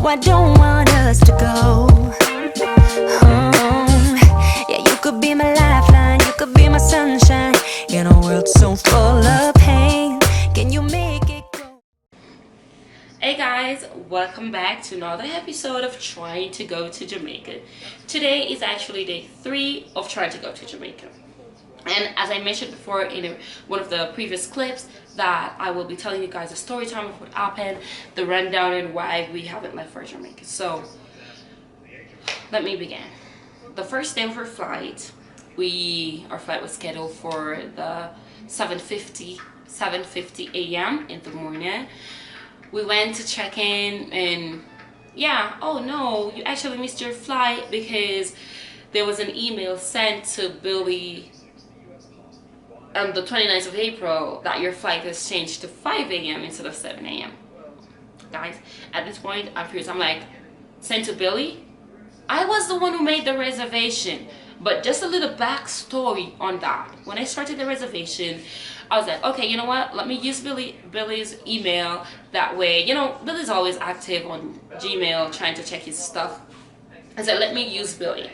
I don't want us to go. Yeah, you could be my lifeline, you could be my sunshine in a world so full of pain. Can you make it go? Hey guys, welcome back to another episode of Trying to Go to Jamaica. Today is actually day 3 of trying to go to Jamaica. And as I mentioned before in one of the previous clips, that I will be telling you guys a story time of what happened, the rundown, and why we haven't left for Jamaica. So let me begin. The first day of our flight, our flight was scheduled for the 7:50 a.m. in the morning. We went to check in, and oh no, you actually missed your flight because there was an email sent to Billy on the 29th of April that your flight has changed to 5 a.m. instead of 7 a.m. Guys, at this point, I'm curious. I'm like, sent to Billy? I was the one who made the reservation. But just a little backstory on that. When I started the reservation, I was like, okay, you know what? Let me use Billy's email. That way, Billy's always active on Gmail trying to check his stuff. I said, let me use Billy.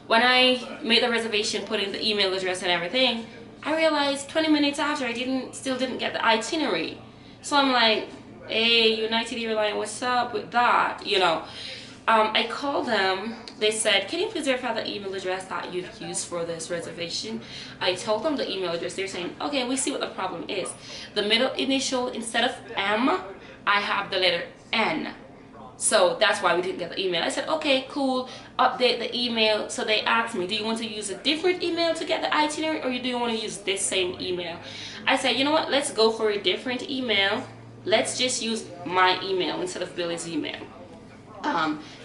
When I made the reservation, put in the email address and everything, I realized 20 minutes after I still didn't get the itinerary. So I'm like, hey, United Airlines, what's up with that? I called them. They said, can you please verify the email address that you've used for this reservation? I told them the email address. They're saying, okay, we see what the problem is. The middle initial, instead of M, I have the letter N. So that's why we didn't get the email. I said, okay, cool, update the email. So they asked me, do you want to use a different email to get the itinerary, or do you want to use this same email? I said, you know what, let's go for a different email. Let's just use my email instead of Billy's email.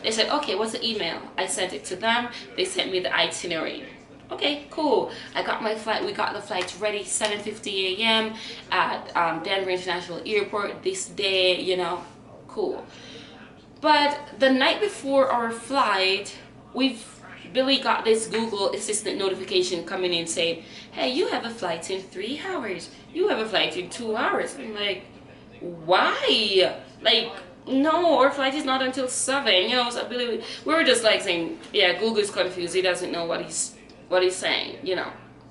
They said, okay, what's the email? I sent it to them. They sent me the itinerary. Okay, cool. I got my flight. We got the flights ready 7:50 a.m. at Denver International Airport this day, cool. But the night before our flight, Billy got this Google Assistant notification coming in saying, hey, you have a flight in 3 hours. You have a flight in 2 hours. I'm like, why? Like, no, our flight is not until 7. So Billy, we were just like saying, yeah, Google's confused. He doesn't know what he's saying,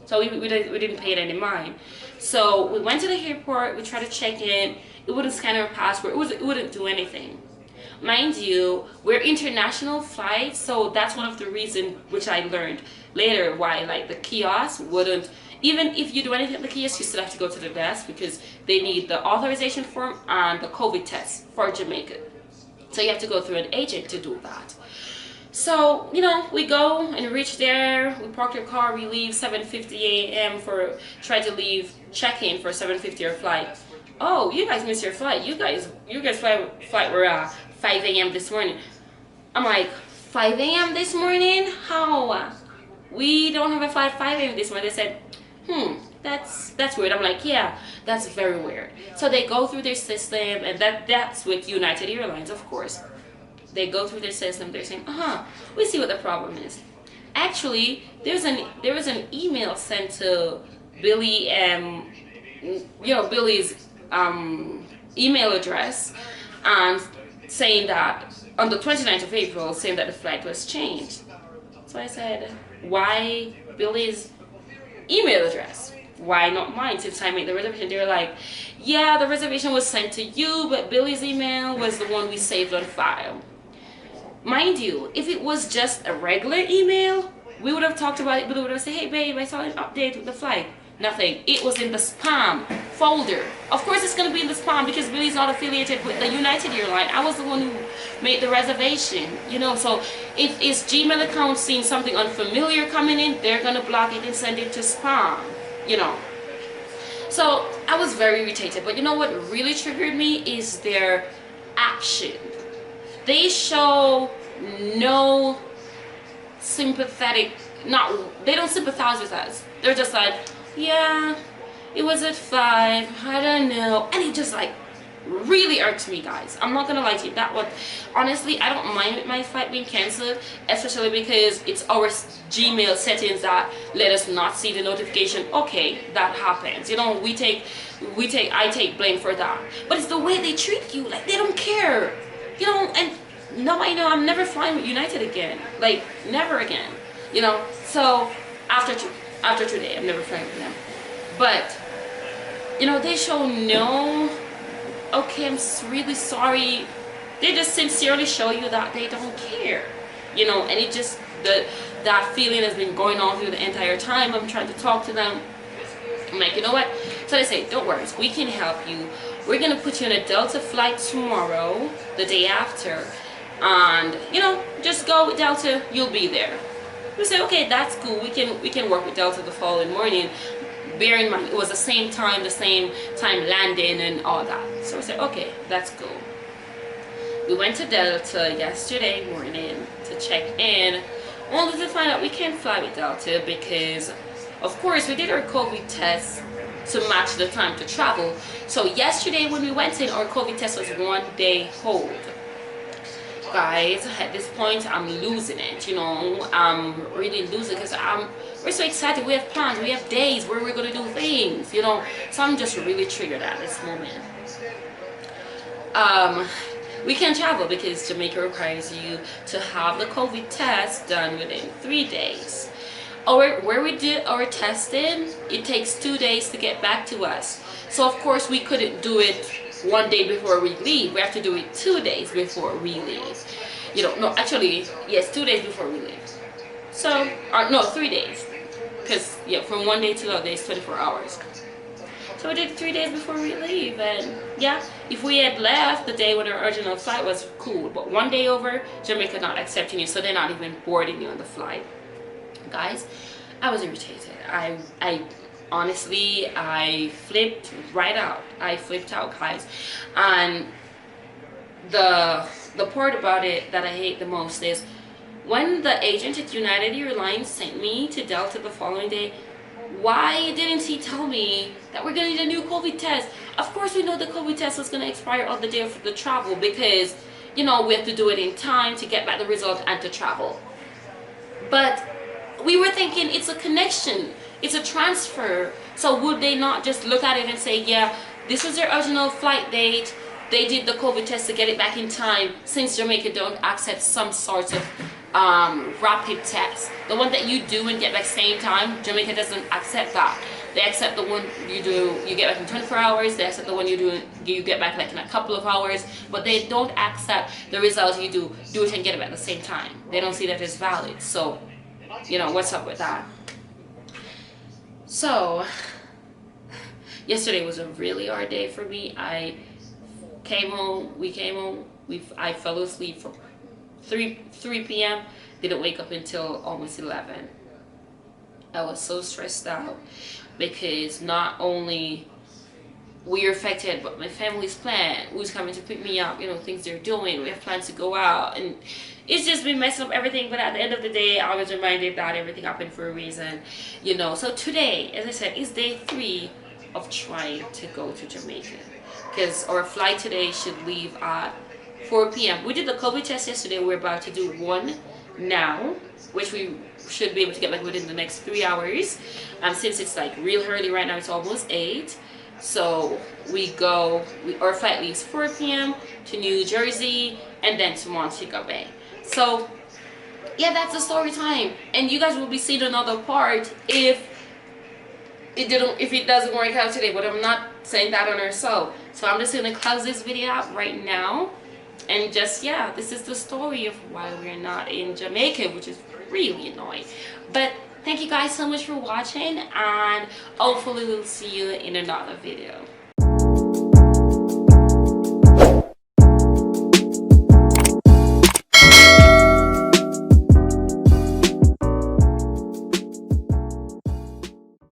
So we didn't pay it any mind. So we went to the airport. We tried to check in. It wouldn't scan our passport. It wouldn't do anything. Mind you, we're international flights, so that's one of the reasons, which I learned later, why like the kiosk wouldn't, even if you do anything at the kiosk, you still have to go to the desk because they need the authorization form and the COVID test for Jamaica. So you have to go through an agent to do that. So, we go and reach there, we park your car, we leave 7:50 a.m. try to leave check-in for 7:50 our flight. Oh, you guys missed your flight. You guys flight were 5 a.m. this morning. I'm like, 5 a.m. this morning? How? We don't have a flight 5 a.m. this morning. They said, that's weird. I'm like, yeah, that's very weird. So they go through their system, and that's with United Airlines, of course. They go through their system. They're saying, we see what the problem is. Actually, there was an email sent to Billy, Billy's email address, and saying that on the 29th of April, saying that the flight was changed. So I said, why Billy's email address? Why not mine since I made the reservation? They were like, yeah, the reservation was sent to you, but Billy's email was the one we saved on file. Mind you, if it was just a regular email, we would have talked about it. Billy would have said, hey babe, I saw an update with the flight. Nothing. It was in the spam folder. Of course it's going to be in the spam because Billy's not affiliated with the United Airlines. I was the one who made the reservation, so if his Gmail account seeing something unfamiliar coming in, they're going to block it and send it to spam, So I was very irritated. But what really triggered me is their action. They show no sympathetic, they don't sympathize with us. They're just like, yeah, it was at 5, I don't know. And it just like really irks me, guys. I'm not gonna lie to you. That one, honestly, I don't mind my flight being cancelled, especially because it's our Gmail settings that let us not see the notification. Okay, that happens. You know, I take blame for that. But it's the way they treat you. Like, they don't care. You know, and no, I know, I'm never flying with United again. Like, never again. You know, so after today, I'm never flying with them. But, you know, they show no, okay, I'm really sorry. They just sincerely show you that they don't care. You know, and it just, that feeling has been going on through the entire time. I'm trying to talk to them. I'm like, you know what? So they say, don't worry, we can help you. We're going to put you on a Delta flight tomorrow, the day after. And, you know, just go with Delta, you'll be there. We say, okay, that's cool. We can work with Delta the following morning. Bear in mind, it was the same time landing and all that. So we said, okay, that's cool. We went to Delta yesterday morning to check in, only to find out we can't fly with Delta because, of course, we did our COVID test to match the time to travel. So yesterday when we went in, our COVID test was 1 day hold. Guys, at this point I'm losing it, you know. I'm really losing because we're so excited. We have plans, we have days where we're going to do things, you know. So I'm just really triggered at this moment. We can travel because Jamaica requires you to have the COVID test done within 3 days. Where we did our testing, it takes 2 days to get back to us. So of course we couldn't do it 1 day before we leave. We have to do it 2 days before we leave. You know, no, actually, yes, 2 days before we leave. So, no, 3 days. Because, yeah, from 1 day to the other day is 24 hours. So we did 3 days before we leave. And, yeah, if we had left the day when our original flight was cool. But 1 day over, Jamaica not accepting you. So they're not even boarding you on the flight. Guys, I was irritated. I honestly, I flipped right out. I flipped out, guys. And the part about it that I hate the most is when the agent at United Airlines sent me to Delta the following day, why didn't he tell me that we're gonna need a new COVID test? Of course we know the COVID test was gonna expire on the day of the travel because, you know, we have to do it in time to get back the result and to travel. But we were thinking it's a connection, it's a transfer. So would they not just look at it and say, yeah, this was their original flight date, they did the COVID test to get it back in time, since Jamaica don't accept some sorts of rapid test. The one that you do and get back same time, Jamaica doesn't accept that. They accept the one you do, you get back in 24 hours. They accept the one you do, you get back like in a couple of hours. But they don't accept the result you do it and get it back at the same time. They don't see that as valid. So, you know, what's up with that? So, yesterday was a really hard day for me. I came home, I fell asleep from 3 p.m. Didn't wake up until almost 11. I was so stressed out because not only we're affected, but my family's plan, who's coming to pick me up, you know, things they're doing, we have plans to go out, and it's just been messing up everything. But at the end of the day, I was reminded that everything happened for a reason, you know. So today, as I said, is day 3 of trying to go to Jamaica, because our flight today should leave at 4 p.m. We did the COVID test yesterday. We're about to do one now, which we should be able to get back within the next 3 hours. Since it's like real early right now, it's almost 8. So our flight leaves 4 p.m. to New Jersey and then to Montego Bay. So yeah, that's the story time. And you guys will be seeing another part if it doesn't work out today. But I'm not saying that on herself. So I'm just gonna close this video out right now. And just, yeah, this is the story of why we're not in Jamaica, which is really annoying. But thank you guys so much for watching, and hopefully we'll see you in another video.